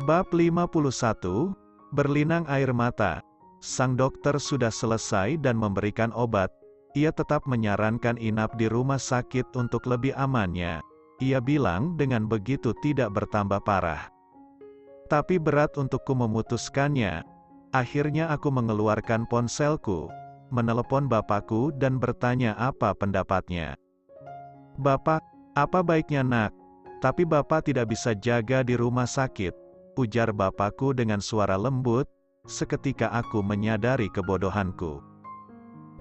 Bab 51, Berlinang air mata. Sang dokter sudah selesai dan memberikan obat. Ia tetap menyarankan inap di rumah sakit untuk lebih amannya. Ia bilang dengan begitu tidak bertambah parah. Tapi berat untukku memutuskannya. Akhirnya aku mengeluarkan ponselku, menelepon bapakku dan bertanya apa pendapatnya. "Bapak, apa baiknya nak? Tapi bapak tidak bisa jaga di rumah sakit," ujar bapakku dengan suara lembut. Seketika aku menyadari kebodohanku.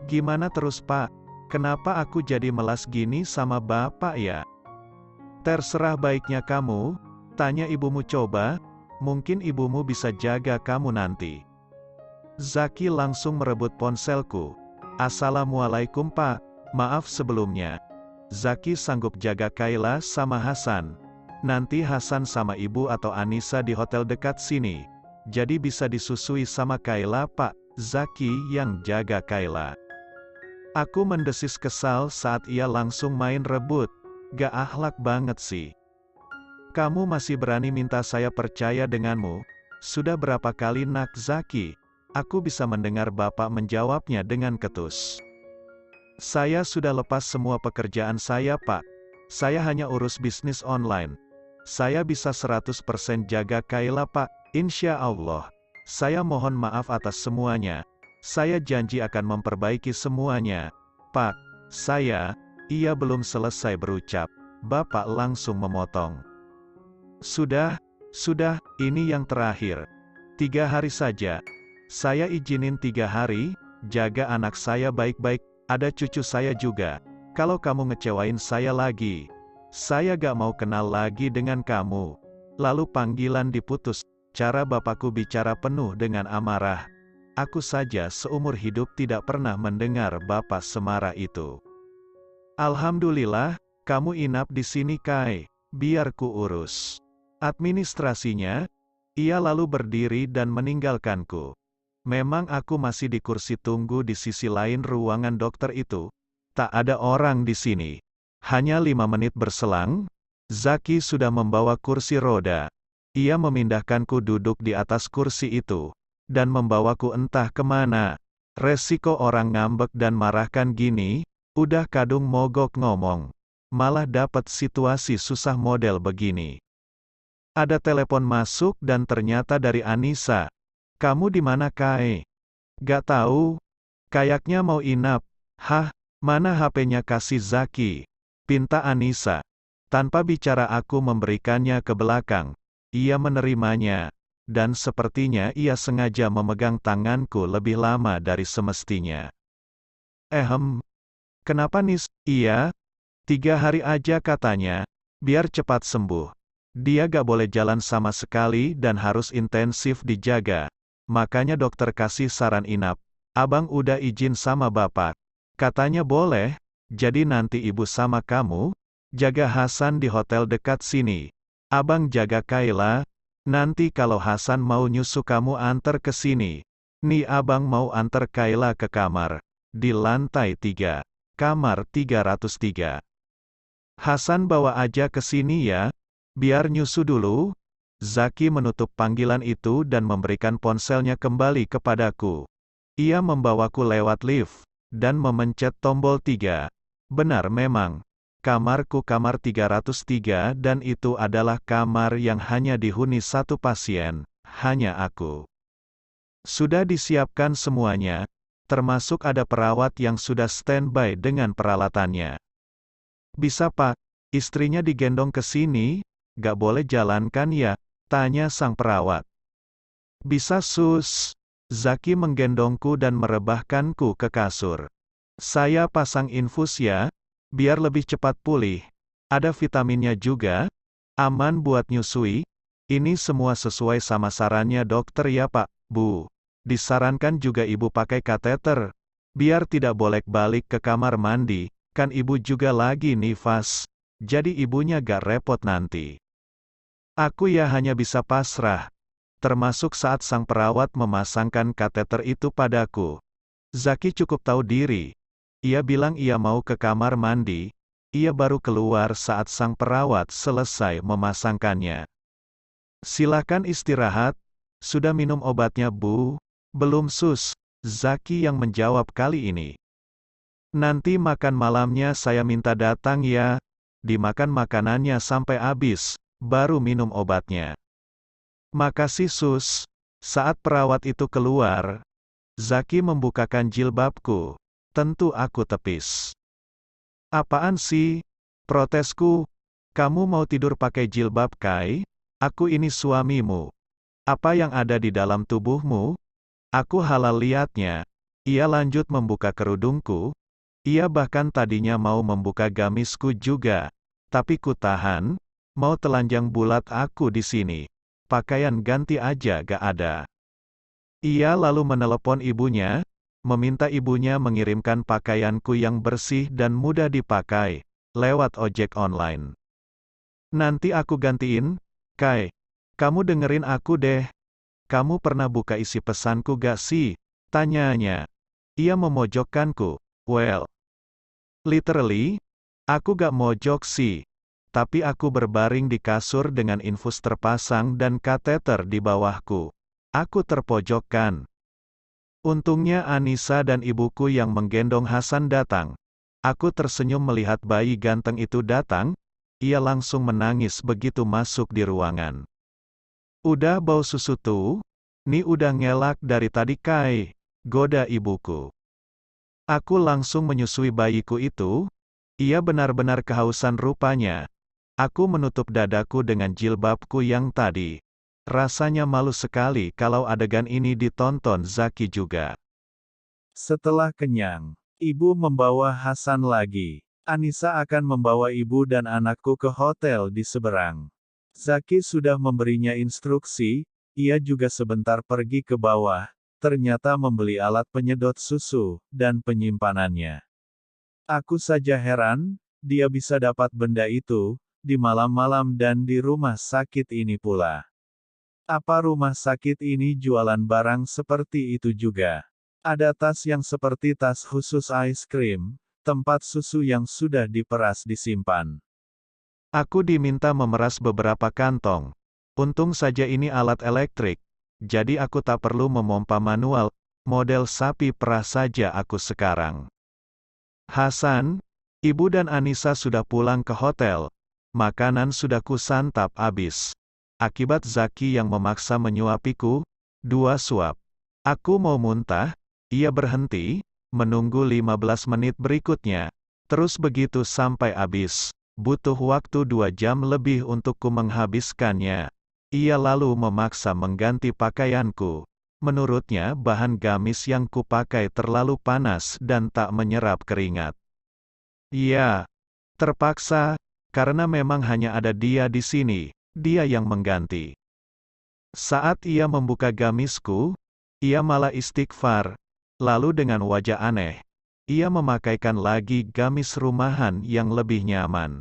"Gimana terus pak? Kenapa aku jadi melas gini sama bapak ya?" "Terserah baiknya kamu, tanya ibumu coba, mungkin ibumu bisa jaga kamu nanti." Zaki langsung merebut ponselku. "Assalamualaikum pak, maaf sebelumnya. Zaki sanggup jaga Kayla sama Hasan. Nanti Hasan sama ibu atau Anissa di hotel dekat sini. Jadi bisa disusui sama Kayla pak." Zaki yang jaga Kayla. Aku mendesis kesal saat ia langsung main rebut. "Gak akhlak banget sih. Kamu masih berani minta saya percaya denganmu? Sudah berapa kali nak Zaki?" Aku bisa mendengar bapak menjawabnya dengan ketus. "Saya sudah lepas semua pekerjaan saya pak. Saya hanya urus bisnis online. Saya bisa 100% jaga Kayla pak, insya Allah. Saya mohon maaf atas semuanya. Saya janji akan memperbaiki semuanya. Pak, saya..." Ia belum selesai berucap. Bapak langsung memotong. Sudah, ini yang terakhir. 3 hari saja. Saya izinin 3 hari, jaga anak saya baik-baik, ada cucu saya juga. Kalau kamu ngecewain saya lagi, saya gak mau kenal lagi dengan kamu." Lalu panggilan diputus. Cara bapakku bicara penuh dengan amarah. Aku saja seumur hidup tidak pernah mendengar bapak semarah itu. "Alhamdulillah, kamu inap di sini Kai. Biar ku urus administrasinya." Ia lalu berdiri dan meninggalkanku. Memang aku masih di kursi tunggu di sisi lain ruangan dokter itu. Tak ada orang di sini. Hanya 5 menit berselang, Zaki sudah membawa kursi roda. Ia memindahkanku duduk di atas kursi itu, dan membawaku entah kemana. Resiko orang ngambek dan marahkan gini, udah kadung mogok ngomong. Malah dapat situasi susah model begini. Ada telepon masuk dan ternyata dari Anissa. "Kamu di mana Kai?" "Gak tahu. Kayaknya mau inap." "Hah, mana HP-nya kasih Zaki?" pinta Anissa. Tanpa bicara aku memberikannya ke belakang. Ia menerimanya. Dan sepertinya ia sengaja memegang tanganku lebih lama dari semestinya. Kenapa Nis?" "Iya, 3 hari aja katanya. Biar cepat sembuh. Dia gak boleh jalan sama sekali dan harus intensif dijaga. Makanya dokter kasih saran inap. Abang udah izin sama bapak. Katanya boleh, jadi nanti ibu sama kamu, jaga Hasan di hotel dekat sini. Abang jaga Kayla, nanti kalau Hasan mau nyusu kamu antar ke sini. Nih abang mau antar Kayla ke kamar. Di lantai 3. Kamar 303. Hasan bawa aja ke sini ya. Biar nyusu dulu." Zaki menutup panggilan itu dan memberikan ponselnya kembali kepadaku. Ia membawaku lewat lift, dan memencet tombol 3. Benar memang. Kamarku kamar 303 dan itu adalah kamar yang hanya dihuni 1 pasien, hanya aku. Sudah disiapkan semuanya, termasuk ada perawat yang sudah standby dengan peralatannya. "Bisa pak, istrinya digendong ke sini? Gak boleh jalan kan ya?" tanya sang perawat. "Bisa sus." Zaki menggendongku dan merebahkanku ke kasur. "Saya pasang infus ya, biar lebih cepat pulih. Ada vitaminnya juga. Aman buat nyusui. Ini semua sesuai sama sarannya dokter ya pak, bu. Disarankan juga ibu pakai kateter. Biar tidak bolak-balik ke kamar mandi, kan ibu juga lagi nifas. Jadi ibunya gak repot nanti." Aku ya hanya bisa pasrah. Termasuk saat sang perawat memasangkan kateter itu padaku. Zaki cukup tahu diri. Ia bilang ia mau ke kamar mandi. Ia baru keluar saat sang perawat selesai memasangkannya. Silakan istirahat. Sudah minum obatnya, Bu? Belum, Sus. Zaki yang menjawab kali ini. Nanti makan malamnya saya minta datang ya. Dimakan makanannya sampai habis, baru minum obatnya. Makasih, Sus. Saat perawat itu keluar, Zaki membukakan jilbabku. Tentu aku tepis. Apaan sih? Protesku. Kamu mau tidur pakai jilbab, Kai? Aku ini suamimu. Apa yang ada di dalam tubuhmu? Aku halal lihatnya. Ia lanjut membuka kerudungku. Ia bahkan tadinya mau membuka gamisku juga. Tapi ku tahan. Mau telanjang bulat aku di sini. Pakaian ganti aja gak ada. Ia lalu menelepon ibunya. Meminta ibunya mengirimkan pakaianku yang bersih dan mudah dipakai. Lewat ojek online. Nanti aku gantiin. Kai, kamu dengerin aku deh. Kamu pernah buka isi pesanku gak sih? Tanyanya. Ia memojokkanku. Well, literally, aku gak mojok sih. Tapi aku berbaring di kasur dengan infus terpasang dan kateter di bawahku. Aku terpojokkan. Untungnya Anissa dan ibuku yang menggendong Hasan datang. Aku tersenyum melihat bayi ganteng itu datang. Ia langsung menangis begitu masuk di ruangan. Udah bau susu tuh? Nih udah ngelak dari tadi, Kai. Goda ibuku. Aku langsung menyusui bayiku itu. Ia benar-benar kehausan rupanya. Aku menutup dadaku dengan jilbabku yang tadi. Rasanya malu sekali kalau adegan ini ditonton Zaki juga. Setelah kenyang, ibu membawa Hasan lagi. Anissa akan membawa ibu dan anakku ke hotel di seberang. Zaki sudah memberinya instruksi, ia juga sebentar pergi ke bawah, ternyata membeli alat penyedot susu, dan penyimpanannya. Aku saja heran, dia bisa dapat benda itu, di malam-malam dan di rumah sakit ini pula. Apa rumah sakit ini jualan barang seperti itu juga? Ada tas yang seperti tas khusus ice cream, tempat susu yang sudah diperas disimpan. Aku diminta memeras beberapa kantong. Untung saja ini alat elektrik. Jadi aku tak perlu memompa manual, model sapi perah saja aku sekarang. Hasan, ibu dan Anissa sudah pulang ke hotel. Makanan sudah kusantap habis. Akibat Zaki yang memaksa menyuapiku, 2 suap. Aku mau muntah, ia berhenti, menunggu 15 menit berikutnya. Terus begitu sampai habis. Butuh waktu 2 jam lebih untukku menghabiskannya. Ia lalu memaksa mengganti pakaianku. Menurutnya bahan gamis yang kupakai terlalu panas dan tak menyerap keringat. Iya, terpaksa, karena memang hanya ada dia di sini, dia yang mengganti. Saat ia membuka gamisku, ia malah istighfar. Lalu dengan wajah aneh, ia memakaikan lagi gamis rumahan yang lebih nyaman.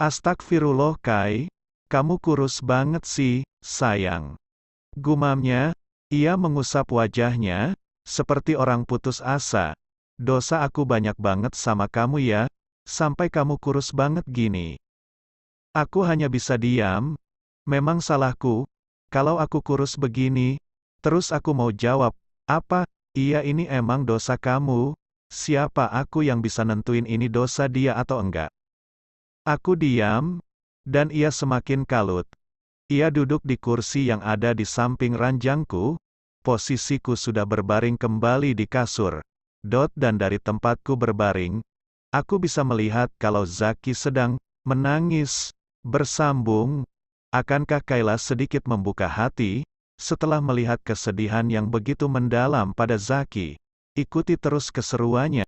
Astagfirullah, Kai, kamu kurus banget sih, sayang. Gumamnya, ia mengusap wajahnya, seperti orang putus asa. Dosa aku banyak banget sama kamu ya, sampai kamu kurus banget gini. Aku hanya bisa diam. Memang salahku, kalau aku kurus begini. Terus aku mau jawab, apa? Iya, ini emang dosa kamu. Siapa aku yang bisa nentuin ini dosa dia atau enggak? Aku diam, dan ia semakin kalut. Ia duduk di kursi yang ada di samping ranjangku. Posisiku sudah berbaring kembali di kasur. Dan dari tempatku berbaring, aku bisa melihat kalau Zaki sedang menangis. Bersambung, akankah Kayla sedikit membuka hati? Setelah melihat kesedihan yang begitu mendalam pada Zaki, ikuti terus keseruannya.